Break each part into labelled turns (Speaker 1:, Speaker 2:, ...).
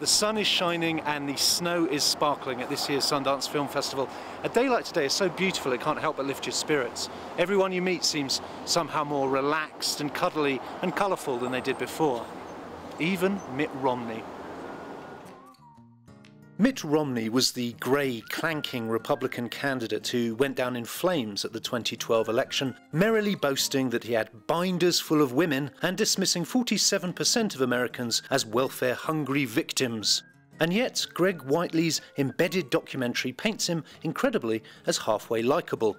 Speaker 1: The sun is shining and the snow is sparkling at this year's Sundance Film Festival. A day like today is so beautiful it can't help but lift your spirits. Everyone you meet seems somehow more relaxed and cuddly and colourful than they did before. Even Mitt Romney. Mitt Romney was the grey, clanking Republican candidate who went down in flames at the 2012 election, merrily boasting that he had binders full of women and dismissing 47% of Americans as welfare-hungry victims. And yet, Greg Whiteley's embedded documentary paints him, incredibly, as halfway likeable.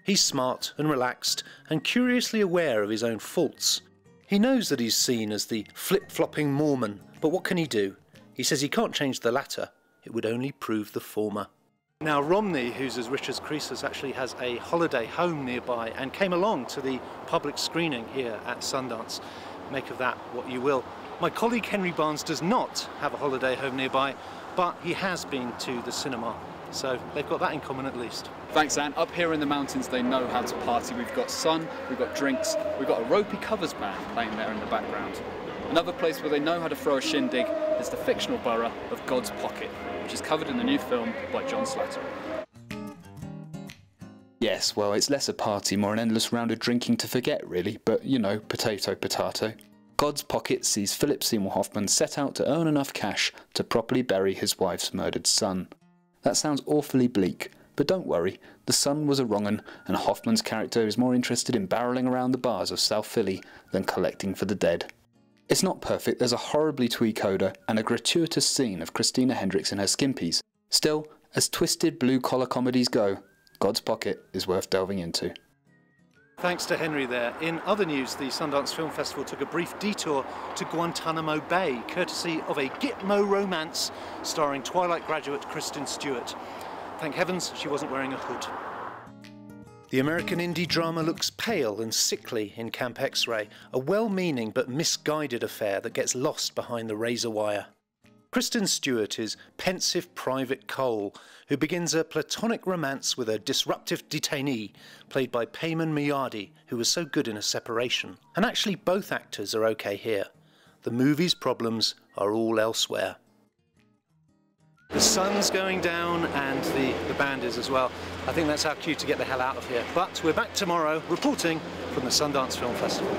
Speaker 1: He's smart and relaxed and curiously aware of his own faults. He knows that he's seen as the flip-flopping Mormon, but what can he do? He says he can't change the latter. It would only prove the former. Now Romney, who's as rich as Croesus, actually has a holiday home nearby and came along to the public screening here at Sundance. Make of that what you will. My colleague Henry Barnes does not have a holiday home nearby, but he has been to the cinema. So they've got that in common at least.
Speaker 2: Thanks, Anne. Up here in the mountains they know how to party. We've got sun, we've got drinks, we've got a ropey covers band playing there in the background. Another place where they know how to throw a shindig is the fictional borough of God's Pocket, which is covered in the new film by John Slattery.
Speaker 3: Yes, well, it's less a party, more an endless round of drinking to forget, really, but, you know, potato, potato. God's Pocket sees Philip Seymour Hoffman set out to earn enough cash to properly bury his wife's murdered son. That sounds awfully bleak, but don't worry, the son was a wrong'un, and Hoffman's character is more interested in barrelling around the bars of South Philly than collecting for the dead. It's not perfect, there's a horribly twee coda and a gratuitous scene of Christina Hendricks in her skimpies. Still, as twisted blue-collar comedies go, God's Pocket is worth delving into.
Speaker 1: Thanks to Henry there. In other news, the Sundance Film Festival took a brief detour to Guantanamo Bay, courtesy of a Gitmo romance starring Twilight graduate Kristen Stewart. Thank heavens she wasn't wearing a hood. The American indie drama looks pale and sickly in Camp X-Ray, a well-meaning but misguided affair that gets lost behind the razor wire. Kristen Stewart is pensive Private Cole, who begins a platonic romance with a disruptive detainee, played by Payman Miyadi, who was so good in A Separation. And actually both actors are okay here. The movie's problems are all elsewhere. The sun's going down and the band is as well. I think that's our cue to get the hell out of here. But we're back tomorrow reporting from the Sundance Film Festival.